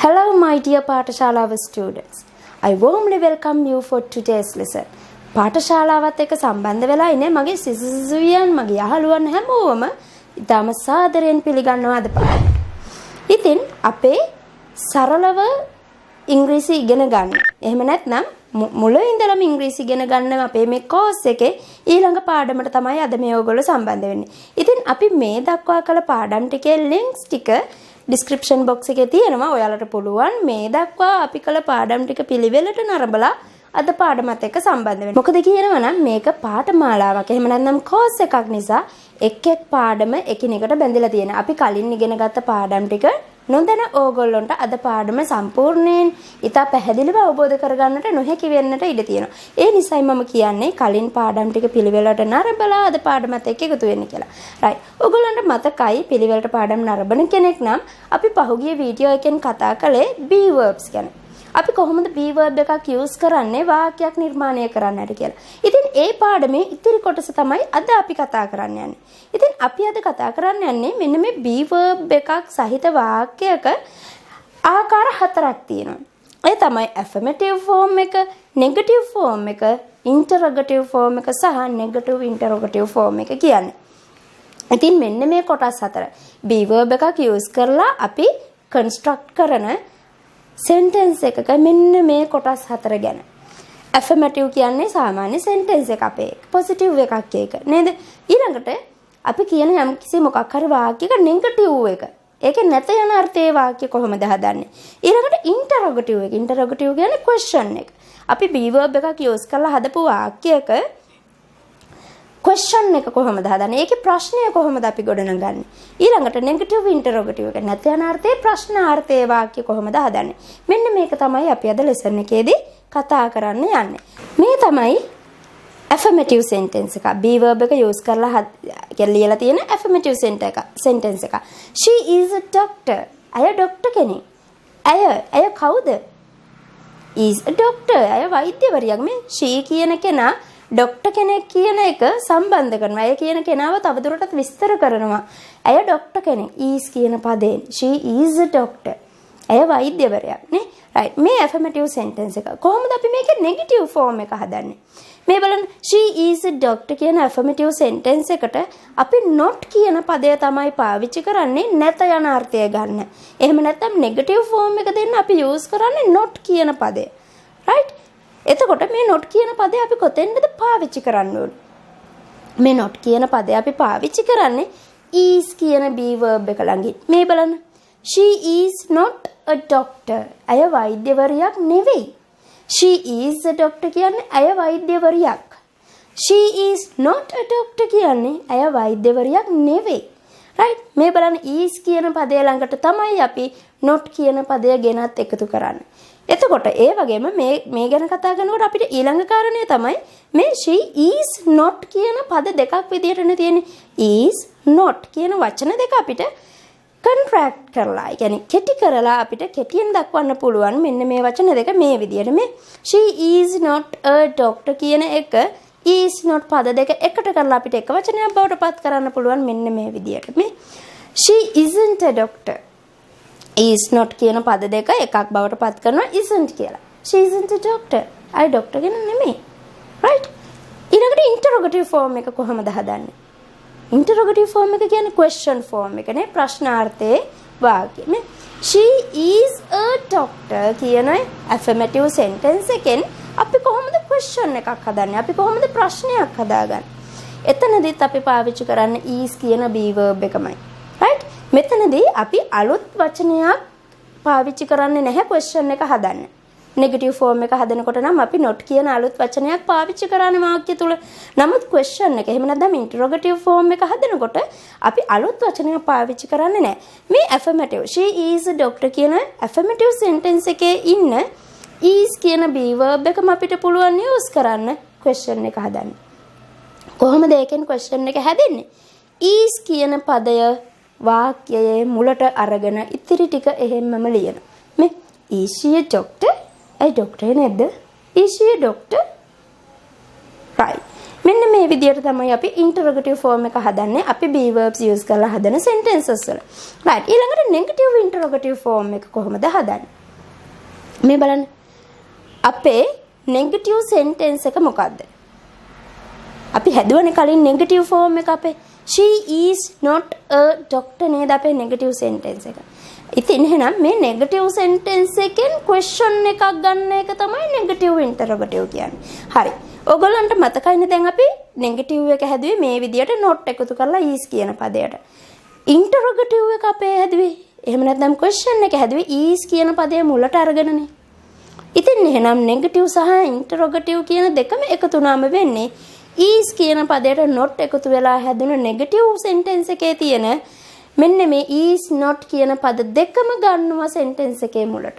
Hello my dear Patashalawa students. I warmly welcome you for today's lesson. පාඨශාලාවත් එක්ක සම්බන්ධ වෙලා ඉන්නේ මගේ සිසුවියන් මගේ යහළුවන් හැමෝම ඉතාම සාදරයෙන් පිළිගන්නවා අද පාඩම. ඉතින් අපේ සරලව ඉංග්‍රීසි ඉගෙන ගන්න. එහෙම නැත්නම් මුලින් ඉඳලම ඉංග්‍රීසි ඉගෙන ගන්න අපේ මේ කෝස් එකේ ඊළඟ පාඩමට තමයි අද මේ ඔයගොල්ලෝ සම්බන්ධ වෙන්නේ. ඉතින් අපි මේ දක්වා කළ පාඩම් ටිකේ links ටික description box එකේ තියෙනවා. ඔයාලට පුළුවන් මේ දක්වා අපි කළ පාඩම් ටික පිළිවෙලට නරඹලා අද පාඩමත් එක්ක සම්බන්ධ වෙන්න. මොකද කියනවා නම් මේක පාඨමාලාවක්. එහෙම නැත්නම් කෝස් එකක් නිසා එක් එක් පාඩම එකිනෙකට බැඳලා තියෙනවා. අපි කලින් ඉගෙන ගත්ත පාඩම් ටික නොදැන ඕගොල්ලන්ට අද පාඩම සම්පූර්ණයෙන් ඉතා පැහැදිලිව අවබෝධ කරගන්නට නොහැකි වෙන්නට ඉඩ තියෙනවා. ඒ නිසායි මම කියන්නේ කලින් පාඩම් ටික පිළිවෙලට නරඹලා අද පාඩමත් එක්ක එකතු වෙන්න කියලා. right. ඕගොල්ලන්ට මතකයි පිළිවෙලට පාඩම් නරඹන කෙනෙක් නම් අපි පහුගිය වීඩියෝ එකෙන් කතා කළේ be verbs ගැන. අපි කොහොමද be verb එකක් use කරන්නේ වාක්‍යයක් නිර්මාණය කරන්නට කියලා. ඉතින් ඒ පාඩමේ ඉතිරි කොටස තමයි අද අපි කතා කරන්න යන්නේ. ඉතින් අපි අද කතා කරන්න යන්නේ මෙන්න මේ be verb එකක් සහිත වාක්‍යයක ආකාර හතරක් තියෙනවා. ඒ තමයි affirmative form එක, negative form එක, interrogative form එක සහ negative interrogative form එක කියන්නේ. ඉතින් මෙන්න මේ කොටස් හතර be verb එකක් use කරලා අපි construct කරන sentence එකක මෙන්න මේ කොටස් හතර ගැන. affirmative කියන්නේ සාමාන්‍ය sentence එක අපේ positive එකක් ඒක නේද? ඊළඟට අපි කියන යම් කිසි මොකක් හරි වාක්‍යයක negative එක. ඒකේ නැත යන අර්ථයේ වාක්‍ය කොහොමද හදන්නේ? ඊළඟට interrogative එක. interrogative කියන්නේ question එක. අපි be verb එකක් use කරලා හදපු වාක්‍යයක question එක කොහොමද හදන්නේ? ඒකේ ප්‍රශ්නය කොහොමද අපි ගොඩනගන්නේ? ඊළඟට negative interrogative එක නැත යන අර්ථයේ ප්‍රශ්නාර්ථයේ වාක්‍ය කොහොමද හදන්නේ? මෙන්න මේක තමයි අපි අද lesson එකේදී කතා කරන්න යන්නේ. මේ තමයි affirmative sentence එක. be verb එක use කරලා ලියලා තියෙන affirmative sentence එක. She is a doctor. අය ડોක්ටර් කෙනෙක්. අය කවුද? is a doctor. අය වෛද්‍යවරියක්. මේ she කියන කෙනා ડોක්ටර් කෙනෙක් කියන එක සම්බන්ධ කරනවා. අය කියන කෙනාව තවදුරටත් විස්තර කරනවා. අය ડોක්ටර් කෙනෙක්. is කියන පදයෙන් she is a doctor. අය වෛද්‍යවරයෙක් නේ. right. මේ affirmative sentence එක. කොහොමද අපි මේකේ negative form එක හදන්නේ? මේ බලන්න she is a doctor කියන affirmative sentence එකට අපි not කියන පදය තමයි පාවිච්චි කරන්නේ නැත යන අර්ථය ගන්න. එහෙම නැත්නම් negative form එක දෙන්න අපි use කරන්නේ not කියන පදය. right. එතකොට මේ not කියන පදේ අපි කොතෙන්ද පාවිච්චි කරන්න ඕනේ? මේ not කියන පදේ අපි පාවිච්චි කරන්නේ is කියන be verb එක ළඟින්. මේ බලන්න. She is not a doctor. අය වෛද්‍යවරියක් නෙවෙයි. She is a doctor කියන්නේ අය වෛද්‍යවරියක්. She is not a doctor කියන්නේ අය වෛද්‍යවරියක් නෙවෙයි. right. මේ බලන්න is කියන පදේ ළඟට තමයි අපි not කියන පදය ගෙනත් එකතු කරන්නේ. එතකොට ඒ වගේම මේ ගැන කතා කරනකොට අපිට ඊළඟ කාරණය තමයි මේ she is not කියන පද දෙකක් විදිහටනේ තියෙන්නේ. is not කියන වචන දෙක අපිට contract කරලා, ඒ කියන්නේ කෙටි කරලා අපිට කෙටියෙන් දක්වන්න පුළුවන් මෙන්න මේ වචන දෙක මේ විදිහට. මේ she is not a doctor කියන එක is not පද දෙක එකට කරලා අපිට එක වචනයක් බවට පත් කරන්න පුළුවන් මෙන්න මේ විදිහට. මේ she isn't a doctor. is not කියන පද දෙක එකක් බවට පත් කරනවා isn't කියලා. she isn't a doctor. අය ડોක්ටර් කෙනෙක් නෙමෙයි. right. ඊළඟට interrogative form එක කොහොමද හදන්නේ? interrogative form එක කියන්නේ question form එක නේ, ප්‍රශ්නාර්ථයේ වාක්‍ය. මේ she is a doctor කියන affirmative sentence එකෙන් අපි කොහොමද question එකක් හදන්නේ? අපි කොහොමද ප්‍රශ්නයක් හදාගන්නේ? එතනදිත් අපි පාවිච්චි කරන්නේ is කියන be verb එකමයි. right. මෙතනදී අපි අලුත් වචනයක් පාවිච්චි කරන්නේ නැහැ question එක හදන්න. negative form එක හදනකොට නම් අපි not කියන අලුත් වචනයක් පාවිච්චි කරන වාක්‍ය තුල. නමුත් question එක එහෙම නැත්නම් interrogative form එක හදනකොට අපි අලුත් වචනයක් පාවිච්චි කරන්නේ නැහැ. මේ affirmative she is a doctor කියන affirmative sentence එකේ ඉන්න is කියන be verb එකම අපිට පුළුවන් use කරන්න question එක හදන්න. කොහොමද ඒකෙන් question එක හැදෙන්නේ? is කියන පදය වාක්‍යයේ මුලට අරගෙන ඉතිරි ටික එහෙම්මම ලියන. මේ is she a doctor? අය ડોක්ටර් නේද? is she a doctor? right. මෙන්න මේ විදිහට තමයි අපි interrogative form එක හදන්නේ අපි be verbs use කරලා හදන sentences වල. right ඊළඟට negative interrogative form එක කොහොමද හදන්නේ? මේ බලන්න. අපේ negative sentence එක මොකද්ද? අපි හැදුවනේ කලින් negative form එක අපේ she is not a doctor නේද අපේ negative sentence එක. ඉතින් එහෙනම් මේ negative sentence එකෙන් question එකක් ගන්න එක තමයි negative interrogative කියන්නේ. හරි. ඔයගොල්ලන්ට මතකයිනේ දැන් අපි negative එක හැදුවේ මේ විදියට not එකතු කරලා is කියන පදයට. interrogative එක අපේ හැදුවේ එහෙම නැත්නම් question එක හැදුවේ is කියන පදය මුලට අරගෙනනේ. ඉතින් එහෙනම් negative සහ interrogative කියන දෙකම එකතු වුණාම වෙන්නේ is කියන පදයට not එකතු වෙලා හැදුණු negative sentence එකේ තියෙන මෙන්න මේ is not කියන පද දෙකම ගන්නවා sentence එකේ මුලට.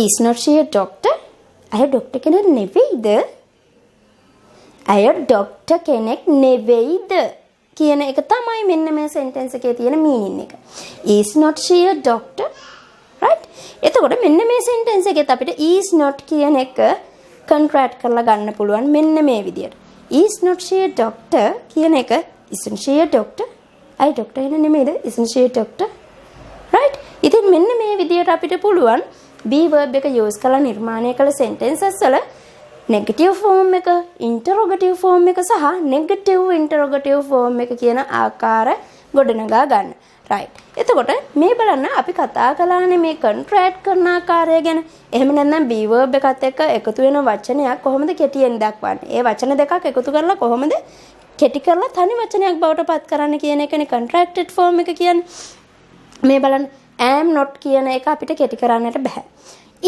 is not she a doctor? අය ડોක්ටර් කෙනෙක් නෙවෙයිද? අය ડોක්ටර් කෙනෙක් නෙවෙයිද කියන එක තමයි මෙන්න මේ sentence එකේ තියෙන meaning එක. is not she a doctor? right? එතකොට මෙන්න මේ sentence එකේත් අපිට is not කියන එක contract කරලා ගන්න පුළුවන් මෙන්න මේ විදියට. is not she a doctor කියන එක isn't she a doctor? අය ડોක්ටර් කෙනෙක් නෙමෙයිද? isn't she a doctor? right? ඉතින් මෙන්න මේ විදියට අපිට පුළුවන් be verb එක use කරලා නිර්මාණය කළ sentences වල negative form එක, interrogative form එක සහ negative interrogative form එක කියන ආකාර ගොඩනගා ගන්න. right. එතකොට මේ බලන්න අපි කතා කළානේ මේ contract කරන ආකාරය ගැන. එහෙම නැත්නම් be verb එකත් එක්ක එකතු වෙන වචනයක් කොහොමද කෙටියෙන් දක්වන්නේ? ඒ වචන දෙකක් එකතු කරලා කොහොමද කෙටි කරලා තනි වචනයක් බවට පත් කරන්න කියන එකනේ contracted form එක කියන්නේ. මේ බලන්න am not කියන එක අපිට කෙටි කරන්නට බෑ.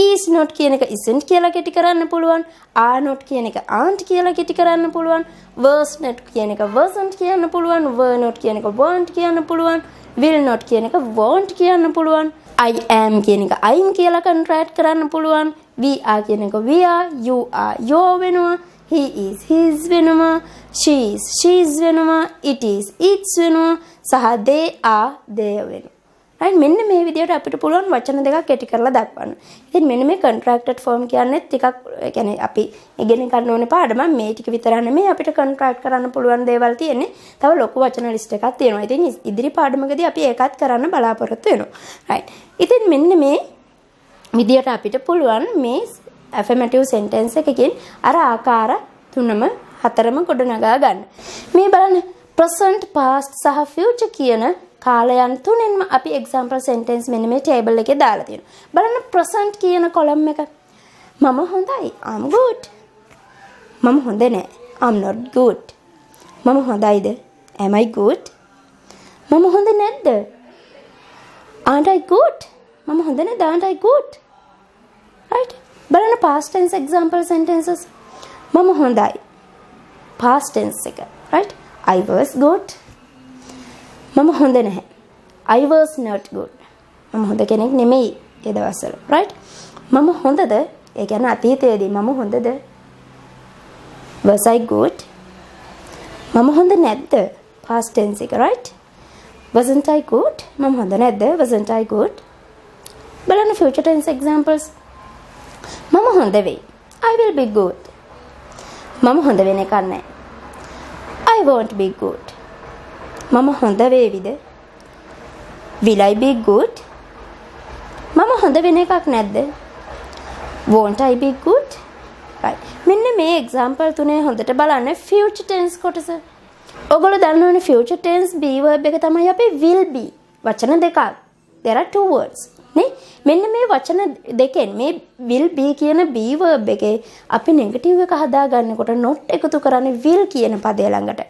is not කියන එක isn't කියලා කෙටි කරන්න පුළුවන්. are not කියන එක aren't කියලා කෙටි කරන්න පුළුවන්. was not කියන එක wasn't කියන්න පුළුවන්. were not කියන එක weren't කියන්න පුළුවන්. will not කියන එක won't කියන්න පුළුවන්. I am කියන එක I'm කියලා contract කරන්න පුළුවන්. we are කියන එක we are. you are your වෙනවා. he is his වෙනවා. she is she's වෙනවා. it is its වෙනවා. සහ they are their වෙනවා. right මෙන්න මේ විදිහට අපිට පුළුවන් වචන දෙකක් කෙටි කරලා දක්වන්න. ඉතින් මෙන්න මේ contracted form කියන්නේ ටිකක් يعني අපි ඉගෙන ගන්න ඕනේ පාඩම මේ ටික විතර නෙමෙයි අපිට contract කරන්න පුළුවන් දේවල් තියෙන්නේ. තව ලොකු වචන list එකක් තියෙනවා. ඉතින් ඉදිරි පාඩමකදී අපි ඒකත් කරන්න බලාපොරොත්තු වෙනවා. right. ඉතින් මෙන්න මේ විදිහට අපිට පුළුවන් මේ affirmative sentence එකකින් අර ආකාර තුනම හතරම ගොඩනගා ගන්න. මේ බලන්න present past සහ future කියන කාලයන් තුනෙන්ම අපි example sentence මෙන්න මේ table එකේ දාලා තියෙනවා. බලන්න present කියන column එක. මම හොඳයි. I'm good. මම හොඳ නෑ. I'm not good. මම හොඳයිද? Am I good? මම හොඳ නැද්ද? Aren't I good? මම හොඳ නැද්ද? Aren't I good? right? බලන්න past tense example sentences. මම හොඳයි. past tense එක. right? I was good. මම හොඳ නැහැ. I was not good. මම හොඳ කෙනෙක් නෙමෙයි ඒ දවස්වල. right? මම හොඳද? ඒ කියන්නේ අතීතයේදී මම හොඳද? Was I good? මම හොඳ නැද්ද? past tense එක. right? Wasn't I good? මම හොඳ නැද්ද? Wasn't I good? බලන්න future tense examples. මම හොඳ වෙයි. I will be good. මම හොඳ වෙන එකක් නැහැ. I won't be good. මම හොඳ වේවිද? Will I be good? මම හොඳ වෙන එකක් නැද්ද? Won't I be good? right. මෙන්න මේ example තුනේ හොඳට බලන්න future tense කොටස. ඔයගොල්ලෝ දන්නවනේ future tense be verb එක තමයි අපි will be. වචන දෙකක්. there are two words. නේ? මෙන්න මේ වචන දෙකෙන් මේ will be කියන be verb එකේ අපි negative එක හදාගන්නකොට not එකතු කරන්නේ will කියන පදය ළඟට.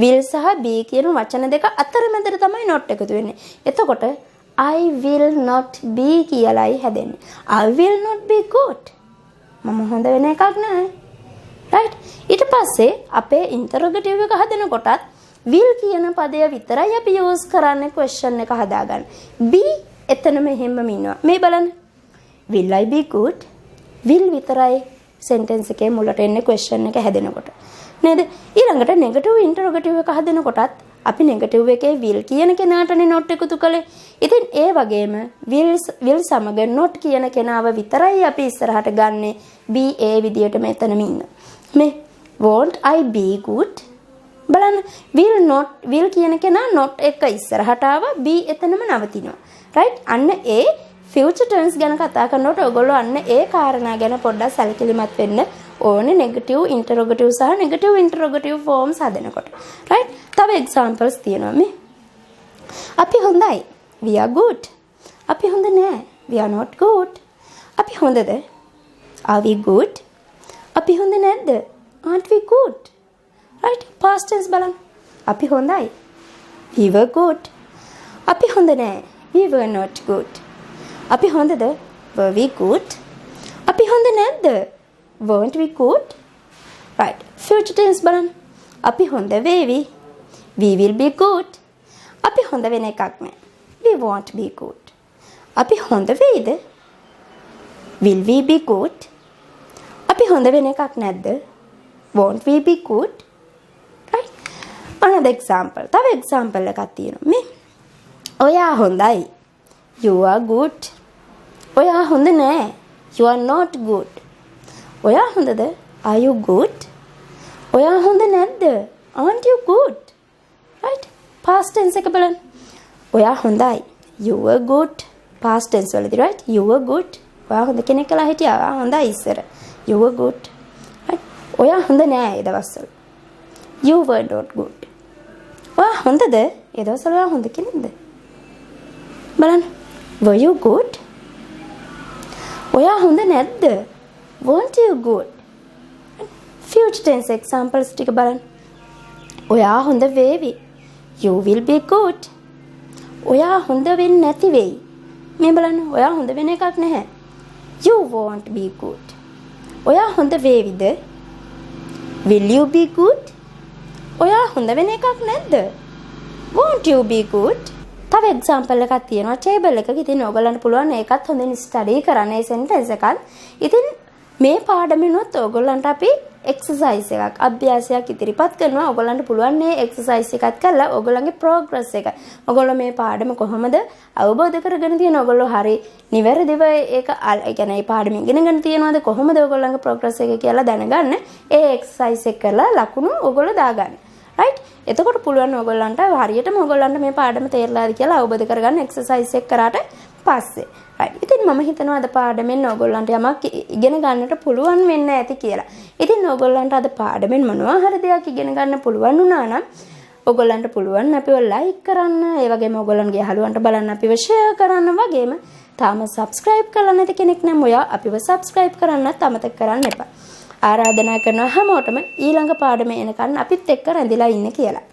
will සහ be කියන වචන දෙක අතරමැදට තමයි not එකතු වෙන්නේ. එතකොට I will not be කියලායි හැදෙන්නේ. I will not be good. මම හොඳ වෙන එකක් නෑ. right? ඊට පස්සේ අපේ interrogative එක හදනකොටත් will කියන පදය විතරයි අපි use කරන්නේ question එක හදාගන්න. be එතනම හැමම ඉන්නවා. මේ බලන්න. will I be good? will විතරයි sentence එකේ මුලට එන්නේ question එක හැදෙනකොට. නේද? ඊළඟට negative interrogative එක හදනකොටත් අපි negative එකේ will කියන කෙනාටනේ not එකතු කළේ. ඉතින් ඒ වගේම will සමග not කියන කෙනාව විතරයි අපි ඉස්සරහට ගන්නෙ be ඒ විදියට මෙතනම ඉන්න. මේ won't I be good? බලන්න will කියන කෙනා not එක ඉස්සරහට ආවා be එතනම නවතිනවා. right? අන්න ඒ future tense ගැන කතා කරනකොට ඔයගොල්ලෝ අන්න ඒ කාරණා ගැන පොඩ්ඩක් සැලකිලිමත් වෙන්න ඕනේ negative interrogative සහ negative interrogative forms හදනකොට. right? තව examples තියෙනවා මේ. අපි හොඳයි. we are good. අපි හොඳ නෑ. we are not good. අපි හොඳද? are we good? අපි හොඳ නැද්ද? aren't we good? right? past tense බලන්න. අපි හොඳයි. we were good. අපි හොඳ නෑ. we were not good. අපි හොඳද? were we good? අපි හොඳ නැද්ද? weren't we good? right? future tense බලන්න. අපි හොඳ වේවි. we will be good. අපි හොඳ වෙන එකක් නෑ. we won't be good. අපි හොඳ වෙයිද? will we be good? අපි හොඳ වෙන එකක් නැද්ද? won't we be good? right? another example. තව example එකක් තියෙනවා මේ. ඔයා හොඳයි. you are good. ඔයා හොඳ නෑ. you are not good. ඔයා හොඳද? are you good? ඔයා හොඳ නැද්ද? aren't you good? right? past tense එක බලන්න. ඔයා හොඳයි. you were good. past tense වලදී right? you were good. ඔයා හොඳ කෙනෙක් කියලා හිටියා. ඔයා හොඳයි ඉස්සර. you were good. right? ඔයා හොඳ නෑ ඒ දවස්වල. you were not good. ඔයා හොඳද? ඒ දවස්වල ඔයා හොඳ කෙනෙක්ද? බලන්න. were you good? ඔයා හොඳ නැද්ද? weren't you good? future tense examples ටික බලන්න. ඔයා හොඳ වේවි. you will be good. ඔයා හොඳ වෙන්නේ නැති වෙයි. මේ බලන්න. ඔයා හොඳ වෙන එකක් නැහැ. you won't be good. ඔයා හොඳ වේවිද? will you be good? ඔයා හොඳ වෙන එකක් නැද්ද? won't you be good? තව example එකක් තියෙනවා table එකක. ඉතින් ඔයගලන්ට පුළුවන් ඒකත් හොඳින් study කරන්න ඒ sentence එකත්. ඉතින් මේ පාඩමෙනුත් ඔයගලන්ට අපි exercise එකක් අභ්‍යාසයක් ඉදිරිපත් කරනවා. ඔයගලන්ට පුළුවන් මේ exercise එකත් කරලා ඔයගලන්ගේ progress එක. ඔයගොල්ලෝ මේ පාඩම කොහොමද අවබෝධ කරගෙන තියෙන ඔයගොල්ලෝ හරි නිවැරදිව ඒක ඒ කියන්නේ මේ පාඩම ඉගෙනගෙන තියෙනවද කොහොමද ඔයගොල්ලන්ගේ progress එක කියලා දැනගන්න ඒ exercise එක කරලා ලකුණු ඔයගොල්ලෝ දාගන්න. right? එතකොට පුළුවන් ඔයගොල්ලන්ට හරියටම ඔයගොල්ලන්ට මේ පාඩම තේරලාද කියලා අවබෝධ කරගන්න exercise එක කරාට පස්සේ. right? ඉතින් මම හිතනවා අද පාඩමෙන් ඔයගොල්ලන්ට යමක් ඉගෙන ගන්නට පුළුවන් වෙන්න ඇති කියලා. ඉතින් ඔයගොල්ලන්ට අද පාඩමෙන් මොනවා හරි දෙයක් ඉගෙන ගන්න පුළුවන් වුණා නම් ඔයගොල්ලන්ට පුළුවන් අපිව like කරන්න, ඒ වගේම ඔයගොල්ලන්ගේ යාළුවන්ට බලන්න අපිව share කරන්න වගේම තාම subscribe කරලා නැති කෙනෙක් නම් ඔයා අපිව subscribe කරන්නත් අමතක කරන්න එපා. ආරාධනා කරනවා හැමෝටම ඊළඟ පාඩමේ එනකන් අපිත් එක්ක රැඳිලා ඉන්න කියලා.